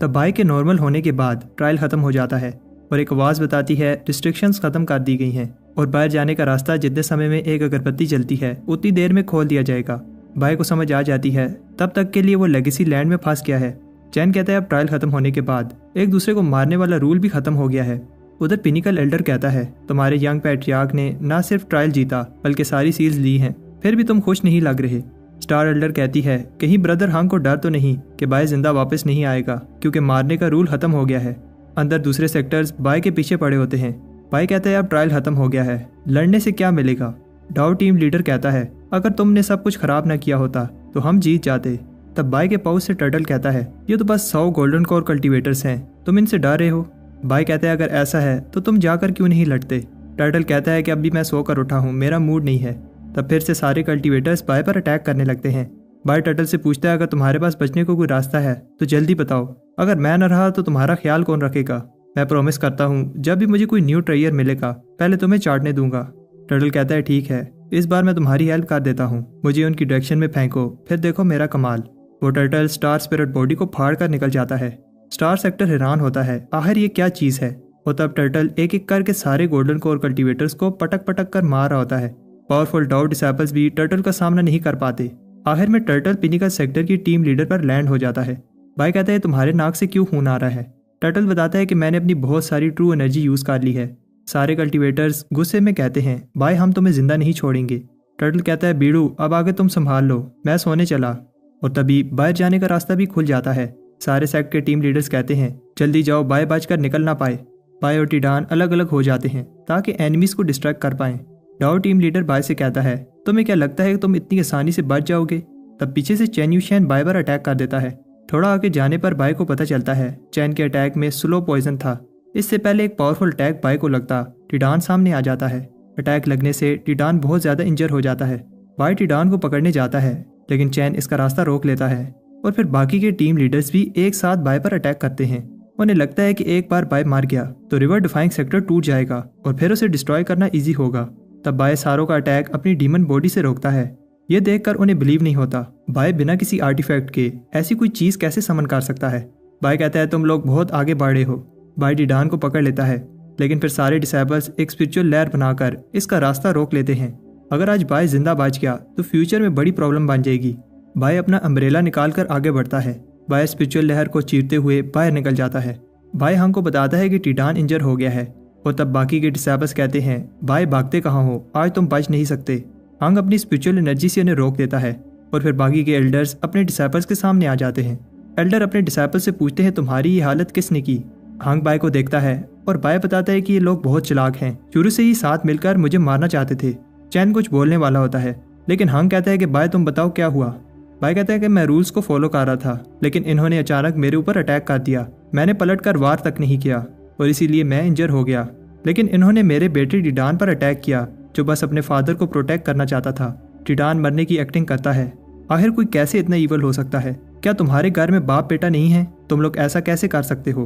तब बाय के नॉर्मल होने के बाद ट्रायल खत्म हो जाता है और एक आवाज बताती है रिस्ट्रिक्शंस खत्म कर दी गई हैं और बाहर जाने का रास्ता जितने समय में एक अगरबत्ती जलती है उतनी देर में खोल दिया जाएगा। बाय को समझ आ जाती है तब तक के लिए वो लेगेसी लैंड में फंस गया है। चैन कहता है अब ट्रायल खत्म होने के बाद एक दूसरे को मारने वाला रूल भी खत्म हो गया है। उधर पिनिकल एल्डर कहता है तुम्हारे यंग पैट्रियार्क ने न सिर्फ ट्रायल जीता बल्कि सारी सील्स ली हैं, फिर भी तुम खुश नहीं लग रहे। स्टार एल्डर कहती है कहीं ब्रदर हंग को डर तो नहीं कि बाय जिंदा वापस नहीं आएगा क्योंकि मारने का रूल खत्म हो गया है। अंदर दूसरे सेक्टर्स बाय के पीछे पड़े होते हैं। बाय कहता है अब ट्रायल खत्म हो गया है, लड़ने से क्या मिलेगा? डाउ टीम लीडर कहता है अगर तुमने सब कुछ खराब न किया होता तो हम जीत जाते। तब बाय के पाउच से टर्टल कहता है ये तो बस 100 गोल्डन कोर कल्टीवेटर्स हैं, तुम इनसे डर रहे हो। बाय कहता है अगर ऐसा है तो तुम जाकर क्यों नहीं लड़ते? टर्टल कहता है कि अभी मैं सोकर उठा हूँ, मेरा मूड नहीं है। तब फिर से सारे कल्टीवेटर्स बाय पर अटैक करने लगते हैं। बाय टर्टल से पूछता है अगर तुम्हारे पास बचने को कोई रास्ता है तो जल्दी बताओ, अगर मैं न रहा तो तुम्हारा ख्याल कौन रखेगा? मैं प्रॉमिस करता हूँ जब भी मुझे कोई न्यू ट्रेयर मिलेगा पहले तुम्हें चाटने दूंगा। टर्टल कहता है ठीक है, इस बार मैं तुम्हारी हेल्प कर देता हूँ, मुझे उनकी डायरेक्शन में फेंको, फिर देखो मेरा कमाल। वो टर्टल स्टार स्पिरिट बॉडी को फाड़ कर निकल जाता है। स्टार सेक्टर हैरान होता है आखिर ये क्या चीज है। और तब टर्टल एक एक करके सारे गोल्डन कोर कल्टीवेटर्स को पटक पटक कर मार रहा होता है। पावरफुल डाउ डिसेबल्स भी टर्टल का सामना नहीं कर पाते। आखिर में टर्टल पिनिकल सेक्टर की टीम लीडर पर लैंड हो जाता है। बाय कहता है तुम्हारे नाक से क्यों खून आ रहा है? टर्टल बताता है कि मैंने अपनी बहुत सारी ट्रू एनर्जी यूज कर ली है। सारे कल्टीवेटर्स गुस्से में कहते हैं बाय हम तुम्हें जिंदा नहीं छोड़ेंगे। टर्टल कहता है बीड़ू अब आगे तुम संभाल लो, मैं सोने चला। और तभी बाहर जाने का रास्ता भी खुल जाता है। सारे सेक्ट के टीम लीडर्स कहते हैं जल्दी जाओ, बाय बचकर निकल ना पाए। बाय और टिडान अलग अलग हो जाते हैं ताकि एनिमीज को डिस्ट्रैक्ट कर पाएं। डाउ टीम लीडर बाय से कहता है तुम्हें क्या लगता है कि तुम इतनी आसानी से बच जाओगे? तब पीछे से चैन यूशैन बाय पर अटैक कर देता है। थोड़ा आगे जाने पर बाय को पता चलता है चैन के अटैक में स्लो पॉइजन था। इससे पहले एक पावरफुल अटैक बाय को लगता टिडान सामने आ जाता है। अटैक लगने से टिडान बहुत ज्यादा इंजर हो जाता है। बाय टिडान को पकड़ने जाता है लेकिन चैन इसका रास्ता रोक लेता है और फिर बाकी के टीम लीडर्स भी एक साथ बाय पर अटैक करते हैं। उन्हें लगता है कि एक बार बाय मार गया तो रिवर डिफाइंग सेक्टर टूट जाएगा और फिर उसे डिस्ट्रॉय करना इजी होगा। तब बाय सारों का अटैक अपनी डीमन बॉडी से रोकता है। ये देखकर उन्हें बिलीव नहीं होता बाय बिना किसी आर्टिफैक्ट के ऐसी कोई चीज कैसे समन कर सकता है। बाय कहता है तुम लोग बहुत आगे बढ़ रहे हो। बाय टिडान को पकड़ लेता है लेकिन फिर सारे डिसेबल्स एक स्पिरिचुअल लेयर बनाकर इसका रास्ता रोक लेते हैं। अगर आज बाय जिंदा बच गया तो फ्यूचर में बड़ी प्रॉब्लम बन जाएगी। बाय अपना अम्ब्रेला निकालकर आगे बढ़ता है। बाय स्पिरिचुअल लहर को चीरते हुए बाहर निकल जाता है। बाय हंग को बताता है कि टिडान इंजर हो गया है और तब बाकी के डिसेबल्स कहते हैं बाय भागते कहाँ हो, आज तुम बच नहीं सकते। हंग अपनी स्पिरिचुअल एनर्जी से उन्हें रोक देता है। और फिर बाकी के एल्डर्स अपने डिसाइपल्स के सामने आ जाते हैं। एल्डर अपने डिसाइपल से पूछते हैं तुम्हारी ये हालत किसने की। हांग बाय को देखता है और बाय बताता है कि ये लोग बहुत चालाक हैं, शुरू से ही साथ मिलकर मुझे मारना चाहते थे। चैन कुछ बोलने वाला होता है लेकिन हांग कहता है कि बाय तुम बताओ क्या हुआ। बाय कहता है कि मैं रूल्स को फॉलो कर रहा था लेकिन इन्होंने अचानक मेरे ऊपर अटैक कर दिया। मैंने पलटकर वार तक नहीं किया और इसीलिए मैं इंजर हो गया। लेकिन इन्होंने मेरे बेटे टिडान पर अटैक किया जो बस अपने फादर को प्रोटेक्ट करना चाहता था। टिडान मरने की एक्टिंग करता है। आखिर कोई कैसे इतना ईवल हो सकता है? क्या तुम्हारे घर में बाप बेटा नहीं है? तुम लोग ऐसा कैसे कर सकते हो?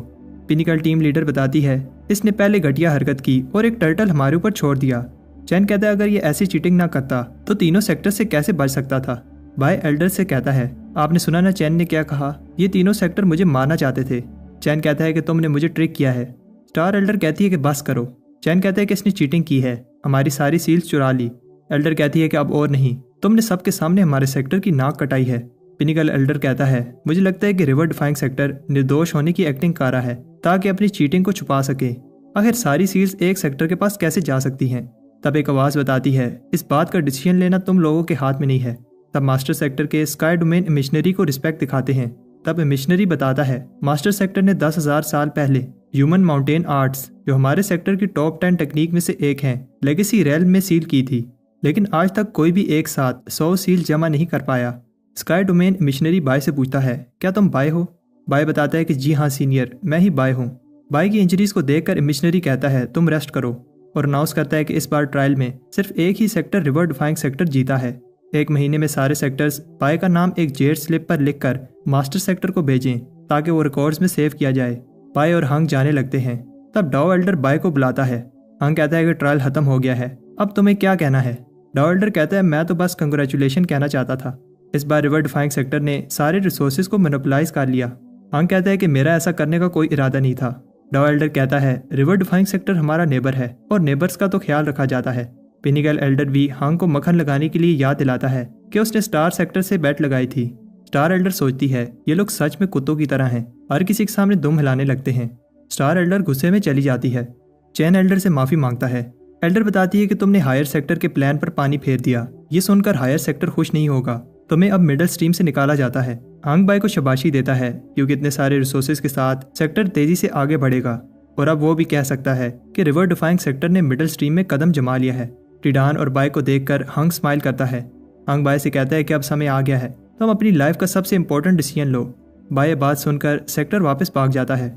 पिनिकल टीम लीडर बताती है इसने पहले घटिया हरकत की और एक टर्टल हमारे ऊपर छोड़ दिया। चैन कहता है अगर ये ऐसी चीटिंग ना करता तो तीनों सेक्टर से कैसे बच सकता था। बाय एल्डर से कहता है आपने सुना ना चैन ने क्या कहा, ये तीनों सेक्टर मुझे मारना चाहते थे। चैन कहता है कि तुमने मुझे ट्रिक किया है। स्टार एल्डर कहती है कि बस करो। चैन कहता है कि इसने चीटिंग की है, हमारी सारी सील्स चुरा ली। एल्डर कहती है कि अब और नहीं, तुमने सबके सामने हमारे सेक्टर की नाक कटाई है। पिनिकल एल्डर कहता है मुझे लगता है कि रिवर डिफाइंग सेक्टर निर्दोष होने की एक्टिंग कर रहा है ताकि अपनी चीटिंग को छुपा सके। आखिर सारी सील्स एक सेक्टर के पास कैसे जा सकती हैं? तब एक आवाज़ बताती है इस बात का डिसीजन लेना तुम लोगों के हाथ में नहीं है। तब मास्टर सेक्टर के स्काई डोमेन मिशनरी को रिस्पेक्ट दिखाते हैं। तब मिशनरी बताता है मास्टर सेक्टर ने 10,000 साल पहले ह्यूमन माउंटेन आर्ट्स, जो हमारे सेक्टर की टॉप 10 टेक्निक में से एक है, लेगेसी रेल्म में सील की थी, लेकिन आज तक कोई भी एक साथ 100 सील जमा नहीं कर पाया। स्काई डोमेन मिशनरी बाय से पूछता है क्या तुम बाय हो? बाय बताता है कि जी हाँ सीनियर, मैं ही बाय हूँ। बाय की इंजरीज को देखकर मिशनरी कहता है तुम रेस्ट करो और अनाउंस करता है कि इस बार ट्रायल में सिर्फ एक ही सेक्टर रिवर डिफाइंग सेक्टर जीता है। 1 महीने में सारे सेक्टर्स बाय का नाम एक जेड स्लिप पर लिखकर मास्टर सेक्टर को भेजें ताकि वो रिकॉर्ड्स में सेव किया जाए। बाय और हंग जाने लगते हैं। तब डाओ एल्डर बाय को बुलाता है। हंग कहता है कि ट्रायल खत्म हो गया है, अब तुम्हें क्या कहना है? डाओ एल्डर कहता है मैं तो बस कंग्रेचुलेशन कहना चाहता था। इस बार रिवर डिफाइंग सेक्टर ने सारे रिसोर्सेज को मोनोपोलाइज कर लिया। हंग कहता है कि मेरा ऐसा करने का कोई इरादा नहीं था। डाओ एल्डर कहता है रिवर डिफाइंग सेक्टर हमारा नेबर है और नेबर्स का तो ख्याल रखा जाता है। पिनिकल एल्डर भी हंग को मक्खन लगाने के लिए याद दिलाता है कि उसने स्टार सेक्टर से बैट लगाई थी। स्टार एल्डर सोचती है ये लोग सच में कुत्तों की तरह हैं, हर किसी के सामने दुम हिलाने लगते हैं। स्टार एल्डर गुस्से में चली जाती है। चैन एल्डर से माफी मांगता है। एल्डर बताती है कि तुमने हायर सेक्टर के प्लान पर पानी फेर दिया। ये सुनकर हायर सेक्टर खुश नहीं होगा, तुम्हें अब मिडल स्ट्रीम से निकाला जाता है। हंग बाय को शाबाशी देता है क्योंकि इतने सारे रिसोर्सेज के साथ सेक्टर तेजी से आगे बढ़ेगा और अब वो भी कह सकता है कि रिवर डिफाइंग सेक्टर ने मिडल स्ट्रीम में कदम जमा लिया है। टिडान और बाय को देखकर हंग स्माइल करता है। हंग बाय से कहता है कि अब समय आ गया है, तुम अपनी लाइफ का सबसे इंपॉर्टेंट डिसीजन लो। बाय बात सुनकर सेक्टर वापस भाग जाता है।